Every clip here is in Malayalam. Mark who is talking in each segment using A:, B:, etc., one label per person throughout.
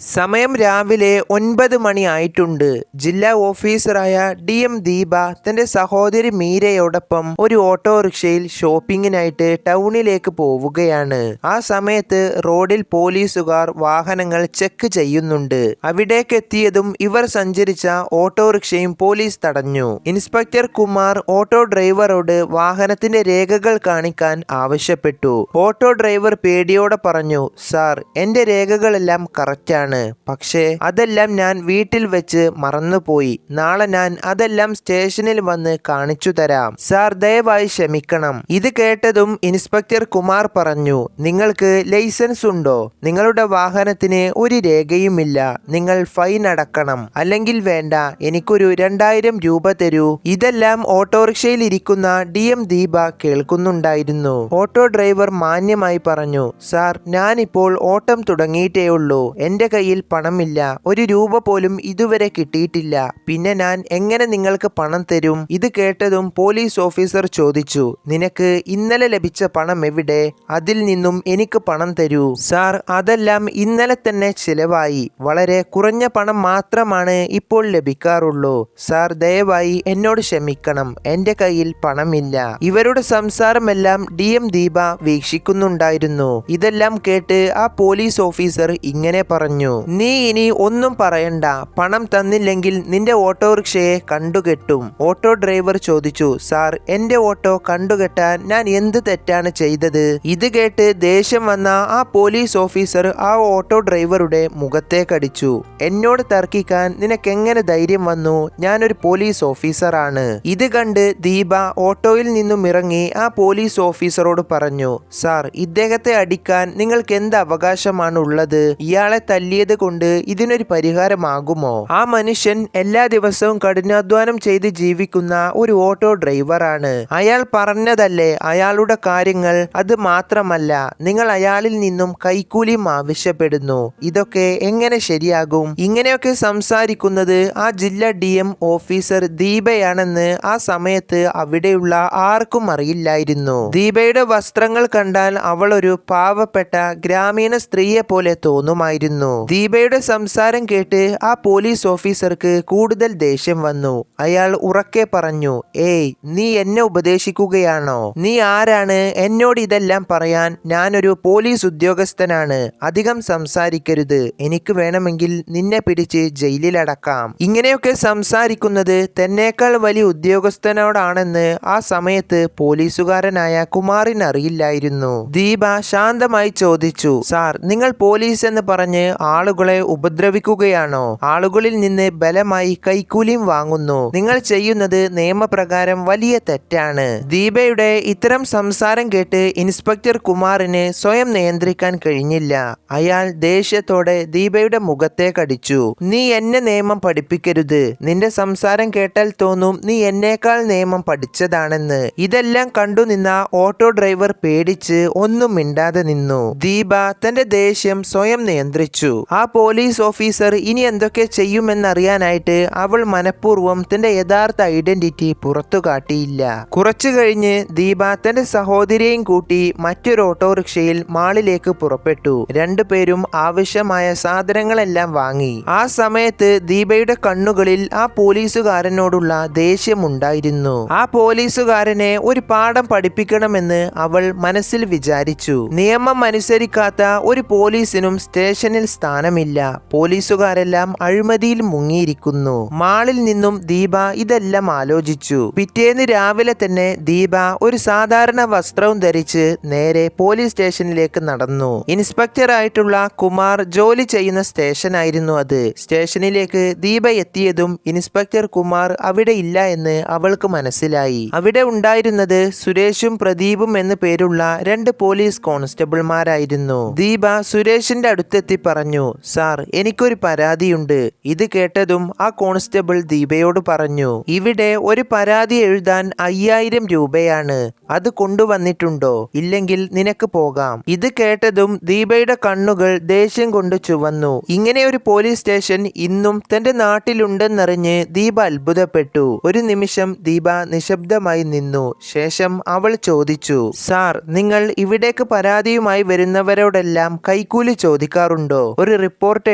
A: സമയം രാവിലെ 9 മണി ആയിട്ടുണ്ട്. ജില്ലാ ഓഫീസറായ DM ദീപ തന്റെ സഹോദരി മീരയോടൊപ്പം ഒരു ഓട്ടോറിക്ഷയിൽ ഷോപ്പിങ്ങിനായിട്ട് ടൗണിലേക്ക് പോവുകയാണ്. ആ സമയത്ത് റോഡിൽ പോലീസുകാർ വാഹനങ്ങൾ ചെക്ക് ചെയ്യുന്നുണ്ട്. അവിടേക്കെത്തിയതും ഇവർ സഞ്ചരിച്ച ഓട്ടോറിക്ഷയും പോലീസ് തടഞ്ഞു. ഇൻസ്പെക്ടർ കുമാർ ഓട്ടോ ഡ്രൈവറോട് വാഹനത്തിന്റെ രേഖകൾ കാണിക്കാൻ ആവശ്യപ്പെട്ടു. ഓട്ടോ ഡ്രൈവർ പേടിയോടെ പറഞ്ഞു, "സാർ, എന്റെ രേഖകളെല്ലാം കറക്റ്റാണ്. പക്ഷേ അതെല്ലാം ഞാൻ വീട്ടിൽ വെച്ച് മറന്നുപോയി. നാളെ ഞാൻ അതെല്ലാം സ്റ്റേഷനിൽ വന്ന് കാണിച്ചു തരാം. സാർ, ദയവായി ക്ഷമിക്കണം." ഇത് കേട്ടതും ഇൻസ്പെക്ടർ കുമാർ പറഞ്ഞു, "നിങ്ങൾക്ക് ലൈസൻസ് ഉണ്ടോ? നിങ്ങളുടെ വാഹനത്തിന് ഒരു രേഖയുമില്ല. നിങ്ങൾ ഫൈൻ അടക്കണം. അല്ലെങ്കിൽ വേണ്ട, എനിക്കൊരു 2000 രൂപ തരൂ." ഇതെല്ലാം ഓട്ടോറിക്ഷയിൽ ഇരിക്കുന്ന DM ദീപ കേൾക്കുന്നുണ്ടായിരുന്നു. ഓട്ടോ ഡ്രൈവർ മാന്യമായി പറഞ്ഞു, "സാർ, ഞാനിപ്പോൾ ഓട്ടം തുടങ്ങിയിട്ടേ ഉള്ളൂ. എന്റെ കയ്യിൽ പണമില്ല. 1 രൂപ പോലും ഇതുവരെ കിട്ടിയിട്ടില്ല. പിന്നെ ഞാൻ എങ്ങനെ നിങ്ങൾക്ക് പണം തരും?" ഇത് കേട്ടതും പോലീസ് ഓഫീസർ ചോദിച്ചു, "നിനക്ക് ഇന്നലെ ലഭിച്ച പണം എവിടെ? അതിൽ നിന്നും എനിക്ക് പണം തരൂ." "സാർ, അതെല്ലാം ഇന്നലെ തന്നെ ചിലവായി. വളരെ കുറഞ്ഞ പണം മാത്രമാണ് ഇപ്പോൾ ലഭിക്കാറുള്ളൂ. സാർ, ദയവായി എന്നോട് ക്ഷമിക്കണം. എന്റെ കയ്യിൽ പണമില്ല." ഇവരുടെ സംസാരമെല്ലാം DM ദീപ വീക്ഷിക്കുന്നുണ്ടായിരുന്നു. ഇതെല്ലാം കേട്ട് ആ പോലീസ് ഓഫീസർ ഇങ്ങനെ പറഞ്ഞു, "നീ ഇനി ഒന്നും പറയണ്ട. പണം തന്നില്ലെങ്കിൽ നിന്റെ ഓട്ടോറിക്ഷയെ കണ്ടുകെട്ടും." ഓട്ടോ ഡ്രൈവർ ചോദിച്ചു, "സാർ, എന്റെ ഓട്ടോ കണ്ടുകെട്ടാൻ ഞാൻ എന്ത് തെറ്റാണ് ചെയ്തത്?" ഇത് കേട്ട് ദേഷ്യം വന്ന ആ പോലീസ് ഓഫീസർ ആ ഓട്ടോ ഡ്രൈവറുടെ മുഖത്തേക്കടിച്ചു. "എന്നോട് തർക്കിക്കാൻ നിനക്കെങ്ങനെ ധൈര്യം വന്നു? ഞാനൊരു പോലീസ് ഓഫീസറാണ്." ഇത് കണ്ട് ദീപ ഓട്ടോയിൽ നിന്നും ഇറങ്ങി ആ പോലീസ് ഓഫീസറോട് പറഞ്ഞു, "സാർ, ഇദ്ദേഹത്തെ അടിക്കാൻ നിങ്ങൾക്ക് എന്ത് അവകാശമാണ് ഉള്ളത്? ഇയാളെ തല്ലിയത് കൊണ്ട് ഇതിനൊരു പരിഹാരമാകുമോ? ആ മനുഷ്യൻ എല്ലാ ദിവസവും കഠിനാധ്വാനം ചെയ്ത് ജീവിക്കുന്ന ഒരു ഓട്ടോ ഡ്രൈവറാണ്. അയാൾ പറഞ്ഞതല്ലേ അയാളുടെ കാര്യങ്ങൾ. അത് മാത്രമല്ല, നിങ്ങൾ അയാളിൽ നിന്നും കൈക്കൂലിയും ആവശ്യപ്പെടുന്നു. ഇതൊക്കെ എങ്ങനെ ശരിയാകും?" ഇങ്ങനെയൊക്കെ സംസാരിക്കുന്നത് ആ ജില്ലാ DM ഓഫീസർ ദീപയാണെന്ന് ആ സമയത്ത് അവിടെയുള്ള ആർക്കും അറിയില്ലായിരുന്നു. ദീപയുടെ വസ്ത്രങ്ങൾ കണ്ടാൽ അവൾ ഒരു പാവപ്പെട്ട ഗ്രാമീണ സ്ത്രീയെ പോലെ തോന്നുമായിരുന്നു. ദീപയുടെ സംസാരം കേട്ട് ആ പോലീസ് ഓഫീസർക്ക് കൂടുതൽ ദേഷ്യം വന്നു. അയാൾ ഉറക്കെ പറഞ്ഞു, "ഏയ്, നീ എന്നെ ഉപദേശിക്കുകയാണോ? നീ ആരാണ് എന്നോട് ഇതെല്ലാം പറയാൻ? ഞാനൊരു പോലീസ് ഉദ്യോഗസ്ഥനാണ്. അധികം സംസാരിക്കരുത്. എനിക്ക് വേണമെങ്കിൽ നിന്നെ പിടിച്ച് ജയിലിലടക്കാം." ഇങ്ങനെയൊക്കെ സംസാരിക്കുന്നത് തന്നേക്കാൾ വലിയ ഉദ്യോഗസ്ഥനോടാണെന്ന് ആ സമയത്ത് പോലീസുകാരനായ കുമാറിന് അറിയില്ലായിരുന്നു. ദീപ ശാന്തമായി ചോദിച്ചു, "സാർ, നിങ്ങൾ പോലീസ് എന്ന് പറഞ്ഞ് ആളുകളെ ഉപദ്രവിക്കുകയാണോ? ആളുകളിൽ നിന്ന് ബലമായി കൈക്കൂലിയും വാങ്ങുന്നു. നിങ്ങൾ ചെയ്യുന്നത് നിയമപ്രകാരം വലിയ തെറ്റാണ്." ദീപയുടെ ഇത്തരം സംസാരം കേട്ട് ഇൻസ്പെക്ടർ കുമാറിന് സ്വയം നിയന്ത്രിക്കാൻ കഴിഞ്ഞില്ല. അയാൾ ദേഷ്യത്തോടെ ദീപയുടെ മുഖത്തേക്കടിച്ചു. "നീ എന്നെ നിയമം പഠിപ്പിക്കരുത്. നിന്റെ സംസാരം കേട്ടാൽ തോന്നും നീ എന്നേക്കാൾ നിയമം പഠിച്ചതാണെന്ന്." ഇതെല്ലാം കണ്ടുനിന്ന ഓട്ടോ ഡ്രൈവർ പേടിച്ച് ഒന്നും മിണ്ടാതെ നിന്നു. ദീപ തന്റെ ദേഷ്യം സ്വയം നിയന്ത്രിച്ചു. ആ പോലീസ് ഓഫീസർ ഇനി എന്തൊക്കെ ചെയ്യുമെന്നറിയാനായിട്ട് അവൾ മനഃപൂർവ്വം തന്റെ യഥാർത്ഥ ഐഡന്റിറ്റി പുറത്തു കാട്ടിയില്ല. കുറച്ചു കഴിഞ്ഞ് ദീപ തന്റെ സഹോദരിയെയും കൂട്ടി മറ്റൊരു ഓട്ടോറിക്ഷയിൽ മാളിലേക്ക് പുറപ്പെട്ടു. രണ്ടുപേരും ആവശ്യമായ സാധനങ്ങളെല്ലാം വാങ്ങി. ആ സമയത്ത് ദീപയുടെ കണ്ണുകളിൽ ആ പോലീസുകാരനോടുള്ള ദേഷ്യമുണ്ടായിരുന്നു. ആ പോലീസുകാരനെ ഒരു പാഠം പഠിപ്പിക്കണമെന്ന് അവൾ മനസ്സിൽ വിചാരിച്ചു. നിയമം അനുസരിക്കാത്ത ഒരു പോലീസിനും സ്റ്റേഷനിൽ സ്ഥാനമില്ല. പോലീസുകാരെല്ലാം അഴിമതിയിൽ മുങ്ങിയിരിക്കുന്നു. മാളിൽ നിന്നും ദീപ ഇതെല്ലാം ആലോചിച്ചു. പിറ്റേന്ന് രാവിലെ തന്നെ ദീപ ഒരു സാധാരണ വസ്ത്രവും ധരിച്ച് നേരെ പോലീസ് സ്റ്റേഷനിലേക്ക് നടന്നു. ഇൻസ്പെക്ടറായിട്ടുള്ള കുമാർ ജോലി ചെയ്യുന്ന സ്റ്റേഷനായിരുന്നു അത്. സ്റ്റേഷനിലേക്ക് ദീപ എത്തിയതും ഇൻസ്പെക്ടർ കുമാർ അവിടെ ഇല്ല എന്ന് അവൾക്ക് മനസ്സിലായി. അവിടെ ഉണ്ടായിരുന്നത് സുരേഷും പ്രദീപും എന്നു പേരുള്ള 2 പോലീസ് കോൺസ്റ്റബിൾമാരായിരുന്നു. ദീപ സുരേഷിന്റെ അടുത്തെത്തി പറഞ്ഞു, "സാർ, എനിക്കൊരു പരാതിയുണ്ട്." ഇത് കേട്ടതും ആ കോൺസ്റ്റബിൾ ദീപയോട് പറഞ്ഞു, "ഇവിടെ ഒരു പരാതി എഴുതാൻ 5000 രൂപയാണ്. അത് കൊണ്ടുവന്നിട്ടുണ്ടോ? ഇല്ലെങ്കിൽ നിനക്ക് പോകാം." ഇത് കേട്ടതും ദീപയുടെ കണ്ണുകൾ ദേഷ്യം കൊണ്ട് ചുവന്നു. ഇങ്ങനെ ഒരു പോലീസ് സ്റ്റേഷൻ ഇന്നും തന്റെ നാട്ടിലുണ്ടെന്നറിഞ്ഞ് ദീപ അത്ഭുതപ്പെട്ടു. ഒരു നിമിഷം ദീപ നിശബ്ദമായി നിന്നു. ശേഷം അവൾ ചോദിച്ചു, "സാർ, നിങ്ങൾ ഇവിടേക്ക് പരാതിയുമായി വരുന്നവരോടെല്ലാം കൈക്കൂലി ചോദിക്കാറുണ്ടോ? ഒരു ഒരു റിപ്പോർട്ട്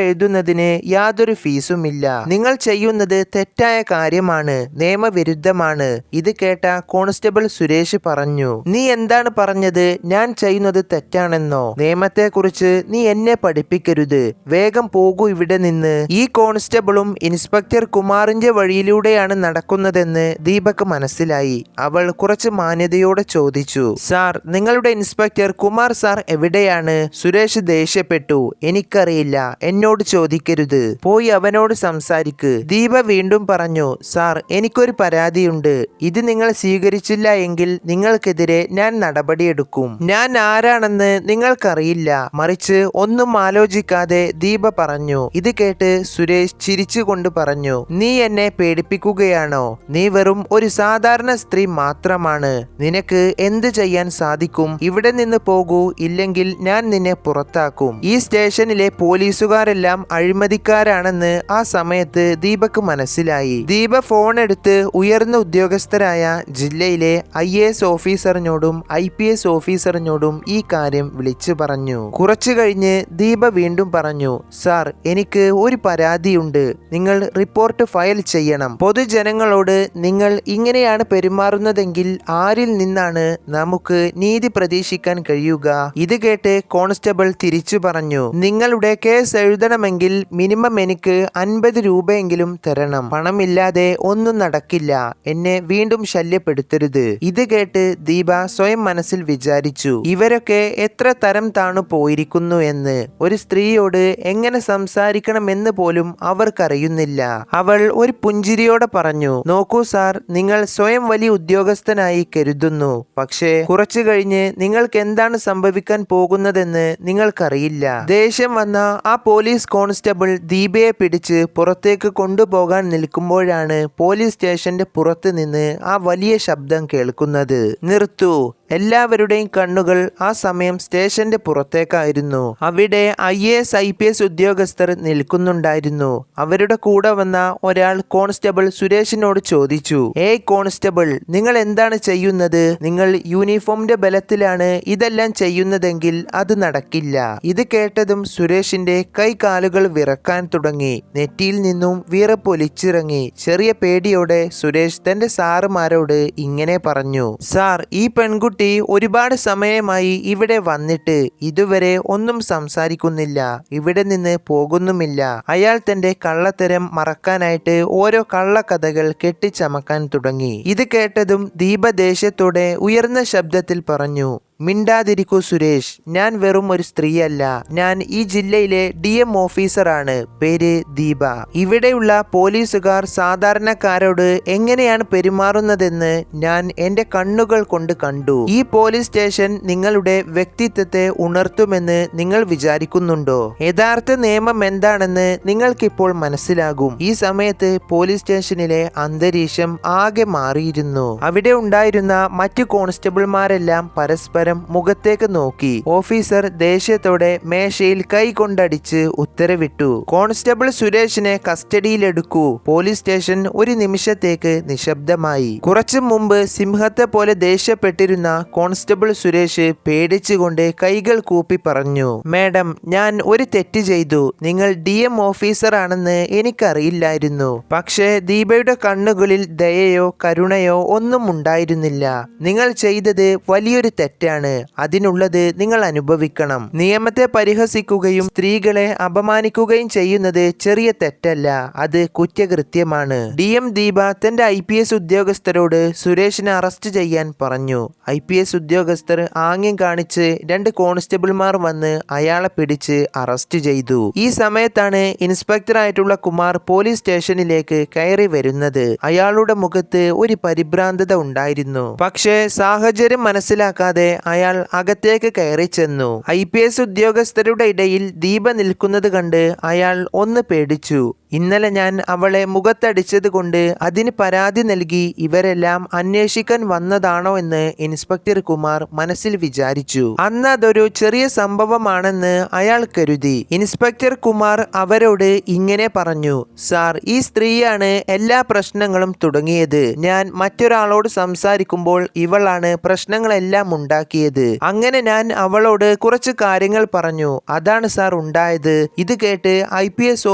A: എഴുതുന്നതിന് യാതൊരു ഫീസുമില്ല. നിങ്ങൾ ചെയ്യുന്നത് തെറ്റായ കാര്യമാണ്, നിയമവിരുദ്ധമാണ്. ഇത് കേട്ട കോൺസ്റ്റബിൾ സുരേഷ് പറഞ്ഞു. നീ എന്താണ് പറഞ്ഞത്? ഞാൻ ചെയ്യുന്നത് തെറ്റാണെന്നോ? നിയമത്തെക്കുറിച്ച് നീ എന്നെ പഠിപ്പിക്കരുത്. വേഗം പോകൂ ഇവിടെ നിന്ന്. ഈ കോൺസ്റ്റബിളും ഇൻസ്പെക്ടർ കുമാറിന്റെ വഴിയിലൂടെയാണ് നടക്കുന്നതെന്ന് ദീപക് മനസ്സിലായി. അവൾ കുറച്ച് മാന്യതയോടെ ചോദിച്ചു, സാർ, നിങ്ങളുടെ ഇൻസ്പെക്ടർ കുമാർ സാർ എവിടെയാണ്? സുരേഷ് ദേഷ്യപ്പെട്ടു. എനിക്കറിയില്ല, എന്നോട് ചോദിക്കരുത്. പോയി അവനോട് സംസാരിക്ക്. ദീപ വീണ്ടും പറഞ്ഞു, സാർ, എനിക്കൊരു പരാതിയുണ്ട്. ഇത് നിങ്ങൾ സ്വീകരിച്ചില്ല എങ്കിൽ നിങ്ങൾക്കെതിരെ ഞാൻ നടപടിയെടുക്കും. ഞാൻ ആരാണെന്ന് നിങ്ങൾക്കറിയില്ല. മറിച്ച് ഒന്നും ആലോചിക്കാതെ ദീപ പറഞ്ഞു. ഇത് കേട്ട് സുരേഷ് ചിരിച്ചുകൊണ്ട് പറഞ്ഞു, നീ എന്നെ പേടിപ്പിക്കുകയാണോ? നീ വെറും ഒരു സാധാരണ സ്ത്രീ മാത്രമാണ്. നിനക്ക് എന്ത് ചെയ്യാൻ സാധിക്കും? ഇവിടെ നിന്ന് പോകൂ, ഇല്ലെങ്കിൽ ഞാൻ നിന്നെ പുറത്താക്കും. ഈ സ്റ്റേഷനിലെ പോലീസുകാരെല്ലാം അഴിമതിക്കാരാണെന്ന് ആ സമയത്ത് ദീപക്ക് മനസ്സിലായി. ദീപ ഫോൺ എടുത്ത് ഉയർന്ന ഉദ്യോഗസ്ഥരായ ജില്ലയിലെ IAS ഓഫീസറിനോടും IPS ഓഫീസറിനോടും ഈ കാര്യം വിളിച്ചു പറഞ്ഞു. കുറച്ചു കഴിഞ്ഞ് ദീപ വീണ്ടും പറഞ്ഞു, സാർ, എനിക്ക് ഒരു പരാതിയുണ്ട്. നിങ്ങൾ റിപ്പോർട്ട് ഫയൽ ചെയ്യണം. പൊതുജനങ്ങളോട് നിങ്ങൾ ഇങ്ങനെയാണ് പെരുമാറുന്നതെങ്കിൽ ആരിൽ നിന്നാണ് നമുക്ക് നീതി പ്രതീക്ഷിക്കാൻ കഴിയുക? ഇത് കേട്ട് കോൺസ്റ്റബിൾ തിരിച്ചു പറഞ്ഞു, നിങ്ങളുടെ കേസ് എഴുതണമെങ്കിൽ മിനിമം എനിക്ക് 50 രൂപയെങ്കിലും തരണം. പണമില്ലാതെ ഒന്നും നടക്കില്ല. എന്നെ വീണ്ടും ശല്യപ്പെടുത്തരുത്. ഇത് കേട്ട് ദീപ സ്വയം മനസ്സിൽ വിചാരിച്ചു, ഇവരൊക്കെ എത്ര തരം താണു പോയിരിക്കുന്നു എന്ന്. ഒരു സ്ത്രീയോട് എങ്ങനെ സംസാരിക്കണമെന്ന് പോലും അവർക്കറിയുന്നില്ല. അവൾ ഒരു പുഞ്ചിരിയോടെ പറഞ്ഞു, നോക്കൂ സാർ, നിങ്ങൾ സ്വയം വലിയ ഉദ്യോഗസ്ഥനായി കരുതുന്നു. പക്ഷേ കുറച്ചു കഴിഞ്ഞ് നിങ്ങൾക്ക് എന്താണ് സംഭവിക്കാൻ പോകുന്നതെന്ന് നിങ്ങൾക്കറിയില്ല. ദേഷ്യം വന്ന ആ പോലീസ് കോൺസ്റ്റബിൾ ദീപയെ പിടിച്ച് പുറത്തേക്ക് കൊണ്ടുപോകാൻ നിൽക്കുമ്പോഴാണ് പോലീസ് സ്റ്റേഷന്റെ പുറത്ത് നിന്ന് ആ വലിയ ശബ്ദം കേൾക്കുന്നത്. നിർത്തൂ. എല്ലാവരുടെയും കണ്ണുകൾ ആ സമയം സ്റ്റേഷന്റെ പുറത്തേക്കായിരുന്നു. അവിടെ IAS IPS ഉദ്യോഗസ്ഥർ നിൽക്കുന്നുണ്ടായിരുന്നു. അവരുടെ കൂടെ വന്ന ഒരാൾ കോൺസ്റ്റബിൾ സുരേഷിനോട് ചോദിച്ചു, ഏയ് കോൺസ്റ്റബിൾ, നിങ്ങൾ എന്താണ് ചെയ്യുന്നത്? നിങ്ങൾ യൂണിഫോമിന്റെ ബലത്തിലാണ് ഇതെല്ലാം ചെയ്യുന്നതെങ്കിൽ അത് നടക്കില്ല. ഇത് കേട്ടതും സുരേഷിന്റെ കൈകാലുകൾ വിറക്കാൻ തുടങ്ങി. നെറ്റിയിൽ നിന്നും വിറപ്പൊലിച്ചിറങ്ങി. ചെറിയ പേടിയോടെ സുരേഷ് തന്റെ സാറുമാരോട് ഇങ്ങനെ പറഞ്ഞു, സാർ, ഈ പെൺകുട്ടി ഒരുപാട് സമയമായി ഇവിടെ വന്നിട്ട് ഇതുവരെ ഒന്നും സംസാരിക്കുന്നില്ല. ഇവിടെ നിന്ന് പോകുന്നുമില്ല. അയാൾ തന്റെ കള്ളത്തരം മറക്കാനായിട്ട് ഓരോ കള്ളക്കഥകൾ കെട്ടിച്ചമക്കാൻ തുടങ്ങി. ഇത് കേട്ടതും ദീപ ദേഷ്യത്തോടെ ഉയർന്ന ശബ്ദത്തിൽ പറഞ്ഞു, മിണ്ടാതിരിക്കൂ സുരേഷ്. ഞാൻ വെറും ഒരു സ്ത്രീയല്ല. ഞാൻ ഈ ജില്ലയിലെ DM ഓഫീസറാണ്. പേര് ദീപ. ഇവിടെയുള്ള പോലീസുകാർ സാധാരണക്കാരോട് എങ്ങനെയാണ് പെരുമാറുന്നതെന്ന് ഞാൻ എന്റെ കണ്ണുകൾ കൊണ്ട് കണ്ടു. ഈ പോലീസ് സ്റ്റേഷൻ നിങ്ങളുടെ വ്യക്തിത്വത്തെ ഉണർത്തുമെന്ന് നിങ്ങൾ വിചാരിക്കുന്നുണ്ടോ? യഥാർത്ഥ നിയമം എന്താണെന്ന് നിങ്ങൾക്കിപ്പോൾ മനസ്സിലാകും. ഈ സമയത്ത് പോലീസ് സ്റ്റേഷനിലെ അന്തരീക്ഷം ആകെ മാറിയിരുന്നു. അവിടെ ഉണ്ടായിരുന്ന മറ്റു കോൺസ്റ്റബിൾമാരെല്ലാം പരസ്പരം മുഖത്തേക്ക് നോക്കി. ഓഫീസർ ദേഷ്യത്തോടെ മേശയിൽ കൈ കൊണ്ടടിച്ച് ഉത്തരവിട്ടു, കോൺസ്റ്റബിൾ സുരേഷിനെ കസ്റ്റഡിയിലെടുക്കൂ. പോലീസ് സ്റ്റേഷൻ ഒരു നിമിഷത്തേക്ക് നിശബ്ദമായി. കുറച്ചു മുമ്പ് സിംഹത്തെ പോലെ ദേഷ്യപ്പെട്ടിരുന്ന കോൺസ്റ്റബിൾ സുരേഷ് പേടിച്ചുകൊണ്ട് കൈകൾ കൂപ്പി പറഞ്ഞു, മാഡം, ഞാൻ ഒരു തെറ്റ് ചെയ്തു. നിങ്ങൾ DM ഓഫീസർ ആണെന്ന് എനിക്കറിയില്ലായിരുന്നു. പക്ഷേ ദീപയുടെ കണ്ണുകളിൽ ദയയോ കരുണയോ ഒന്നും ഉണ്ടായിരുന്നില്ല. നിങ്ങൾ ചെയ്തത് വലിയൊരു തെറ്റാണ്. അതിനുള്ളത് നിങ്ങൾ അനുഭവിക്കണം. നിയമത്തെ പരിഹസിക്കുകയും സ്ത്രീകളെ അപമാനിക്കുകയും ചെയ്യുന്നത് ചെറിയ തെറ്റല്ല, അത് കുറ്റകൃത്യമാണ്. DM ദീപ തന്റെ IPS ഉദ്യോഗസ്ഥരോട് സുരേഷിനെ അറസ്റ്റ് ചെയ്യാൻ പറഞ്ഞു. IPS ഉദ്യോഗസ്ഥർ ആംഗ്യം കാണിച്ച് 2 കോൺസ്റ്റബിൾമാർ വന്ന് അയാളെ പിടിച്ച് അറസ്റ്റ് ചെയ്തു. ഈ സമയത്താണ് ഇൻസ്പെക്ടറായിട്ടുള്ള കുമാർ പോലീസ് സ്റ്റേഷനിലേക്ക് കയറി വരുന്നത്. അയാളുടെ മുഖത്ത് ഒരു പരിഭ്രാന്തത ഉണ്ടായിരുന്നു. പക്ഷേ സാഹചര്യം മനസ്സിലാക്കാതെ അയാൾ അകത്തേക്ക് കയറി ചെന്നു. IPS ഉദ്യോഗസ്ഥരുടെ ഇടയിൽ ദീപ നിൽക്കുന്നത് കണ്ട് അയാൾ ഒന്ന് പേടിച്ചു. ഇന്നലെ ഞാൻ അവളെ മുഖത്തടിച്ചത് കൊണ്ട് അതിന് പരാതി നൽകി ഇവരെല്ലാം അന്വേഷിക്കാൻ വന്നതാണോ എന്ന് ഇൻസ്പെക്ടർ കുമാർ മനസ്സിൽ വിചാരിച്ചു. അന്ന് അതൊരു ചെറിയ സംഭവമാണെന്ന് അയാൾ കരുതി. ഇൻസ്പെക്ടർ കുമാർ അവരോട് ഇങ്ങനെ പറഞ്ഞു, സാർ, ഈ സ്ത്രീയാണ് എല്ലാ പ്രശ്നങ്ങളും തുടങ്ങിയത്. ഞാൻ മറ്റൊരാളോട് സംസാരിക്കുമ്പോൾ ഇവളാണ് പ്രശ്നങ്ങളെല്ലാം ഉണ്ടാക്കിയത്. അങ്ങനെ ഞാൻ അവളോട് കുറച്ച് കാര്യങ്ങൾ പറഞ്ഞു. അതാണ് സാർ ഉണ്ടായത്. ഇത് കേട്ട് IPS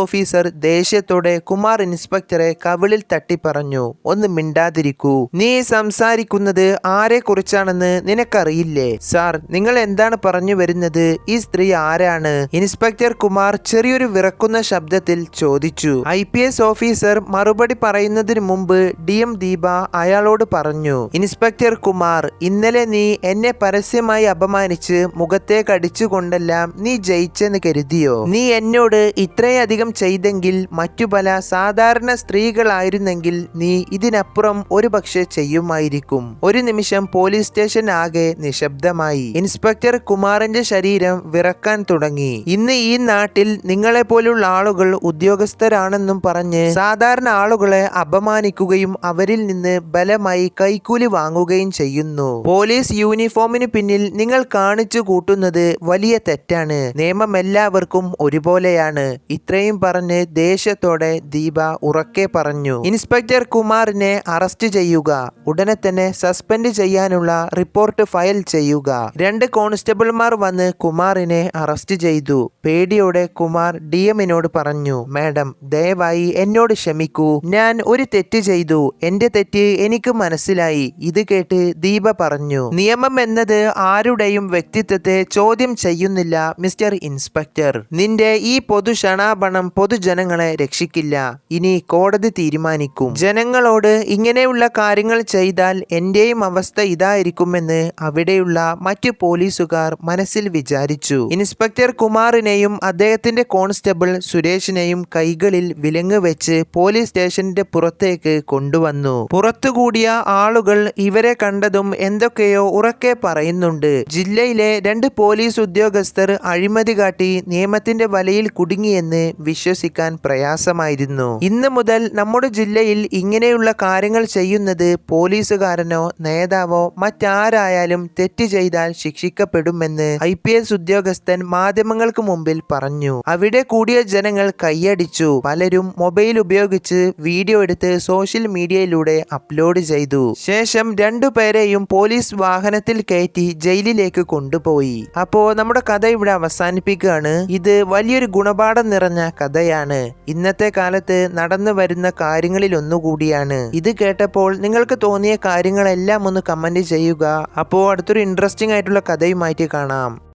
A: ഓഫീസർ ദേഷ്യത്തോടെ കുമാർ ഇൻസ്പെക്ടറെ കവിളിൽ തട്ടി പറഞ്ഞു, ഒന്ന് മിണ്ടാതിരിക്കൂ. നീ സംസാരിക്കുന്നത് ആരെ കുറിച്ചാണെന്ന് നിനക്കറിയില്ലേ? സാർ, നിങ്ങൾ എന്താണ് പറഞ്ഞു വരുന്നത്? ഈ സ്ത്രീ ആരാണ്? ഇൻസ്പെക്ടർ കുമാർ ചെറിയൊരു വിറക്കുന്ന ശബ്ദത്തിൽ ചോദിച്ചു. IPS ഓഫീസർ മറുപടി പറയുന്നതിന് മുമ്പ് DM ദീപ അയാളോട് പറഞ്ഞു, ഇൻസ്പെക്ടർ കുമാർ, ഇന്നലെ നീ എന്നെ പരസ്യമായി അപമാനിച്ച് മുഖത്തേക്ക് അടിച്ചുകൊണ്ടെല്ലാം നീ ജയിച്ചെന്ന് കരുതിയോ? നീ എന്നോട് ഇത്രയധികം ചെയ്തെങ്കിൽ മറ്റു പല സാധാരണ സ്ത്രീകളായിരുന്നെങ്കിൽ നീ ഇതിനപ്പുറം ഒരു പക്ഷേ ചെയ്യുമായിരിക്കും. ഒരു നിമിഷം പോലീസ് സ്റ്റേഷൻ ആകെ നിശബ്ദമായി. ഇൻസ്പെക്ടർ കുമാറിന്റെ ശരീരം വിറക്കാൻ തുടങ്ങി. ഇന്ന് ഈ നാട്ടിൽ നിങ്ങളെ പോലുള്ള ആളുകൾ ഉദ്യോഗസ്ഥരാണെന്നും പറഞ്ഞ് സാധാരണ ആളുകളെ അപമാനിക്കുകയും അവരിൽ നിന്ന് ബലമായി കൈക്കൂലി വാങ്ങുകയും ചെയ്യുന്നു. പോലീസ് യൂണിഫോമിന് പിന്നിൽ നിങ്ങൾ കാണിച്ചു കൂട്ടുന്നത് വലിയ തെറ്റാണ്. നിയമം എല്ലാവർക്കും ഒരുപോലെയാണ്. ഇത്രയും പറഞ്ഞ് ദേഷ്യത്തോടെ ദീപ ഉറക്കെ പറഞ്ഞു, ഇൻസ്പെക്ടർ കുമാറിനെ അറസ്റ്റ് ചെയ്യുക. ഉടനെ തന്നെ സസ്പെൻഡ് ചെയ്യാനുള്ള റിപ്പോർട്ട് ഫയൽ ചെയ്യുക. 2 കോൺസ്റ്റബിൾമാർ വന്ന് കുമാറിനെ അറസ്റ്റ് ചെയ്തു. പേടിയോടെ കുമാർ DMനോട് പറഞ്ഞു, മാഡം, ദയവായി എന്നോട് ക്ഷമിക്കൂ. ഞാൻ ഒരു തെറ്റ് ചെയ്തു. എന്റെ തെറ്റ് എനിക്ക് മനസ്സിലായി. ഇത് കേട്ട് ദീപ പറഞ്ഞു, നിയമം എന്നത് ആരുടെയും വ്യക്തിത്വത്തെ ചോദ്യം ചെയ്യുന്നില്ല മിസ്റ്റർ ഇൻസ്പെക്ടർ. നിന്റെ ഈ പൊതുക്ഷണാപണം പൊതുജനങ്ങളെ രക്ഷിക്കില്ല. ഇനി കോടതി തീരുമാനിക്കും. ജനങ്ങളോട് ഇങ്ങനെയുള്ള കാര്യങ്ങൾ ചെയ്താൽ എന്റെയും അവസ്ഥ ഇതായിരിക്കുമെന്ന് അവിടെയുള്ള മറ്റു പോലീസുകാർ മനസ്സിൽ വിചാരിച്ചു. ഇൻസ്പെക്ടർ കുമാറിനെയും അദ്ദേഹത്തിന്റെ കോൺസ്റ്റബിൾ സുരേഷിനെയും കൈകളിൽ വിലങ്ങ് വെച്ച് പോലീസ് സ്റ്റേഷന്റെ പുറത്തേക്ക് കൊണ്ടുവന്നു. പുറത്തുകൂടിയ ആളുകൾ ഇവരെ കണ്ടതും എന്തൊക്കെയോ ഉറക്കെ പറയുന്നുണ്ട്. ജില്ലയിലെ 2 പോലീസ് ഉദ്യോഗസ്ഥർ അഴിമതി കാട്ടി നിയമത്തിന്റെ വലയിൽ കുടുങ്ങിയെന്ന് വിശ്വസിക്കാൻ പ്രയാസമായിരുന്നു. ഇന്ന് മുതൽ നമ്മുടെ ജില്ലയിൽ ഇങ്ങനെയുള്ള കാര്യങ്ങൾ ചെയ്യുന്നത് പോലീസുകാരനോ നേതാവോ മറ്റാരായാലും തെറ്റ് ചെയ്താൽ ശിക്ഷിക്കപ്പെടുമെന്ന് IPS ഉദ്യോഗസ്ഥൻ മാധ്യമങ്ങൾക്ക് മുമ്പിൽ പറഞ്ഞു. അവിടെ കൂടിയ ജനങ്ങൾ കൈയടിച്ചു. പലരും മൊബൈൽ ഉപയോഗിച്ച് വീഡിയോ എടുത്ത് സോഷ്യൽ മീഡിയയിലൂടെ അപ്ലോഡ് ചെയ്തു. ശേഷം 2 പേരെയും പോലീസ് വാഹനത്തിൽ കയറ്റി ജയിലിലേക്ക് കൊണ്ടുപോയി. അപ്പോ നമ്മുടെ കഥ ഇവിടെ അവസാനിപ്പിക്കുകയാണ്. ഇത് വലിയൊരു ഗുണപാഠം നിറഞ്ഞ കഥയാണ്. ഇന്നത്തെ കാലത്ത് നടന്നു വരുന്ന കാര്യങ്ങളിൽ ഒന്നുകൂടിയാണ്. ഇത് കേട്ടപ്പോൾ നിങ്ങൾക്ക് തോന്നിയ കാര്യങ്ങളെല്ലാം ഒന്ന് കമന്റ് ചെയ്യുക. അപ്പോൾ അടുത്തൊരു ഇൻട്രസ്റ്റിംഗ് ആയിട്ടുള്ള കഥയുമായിട്ട് കാണാം.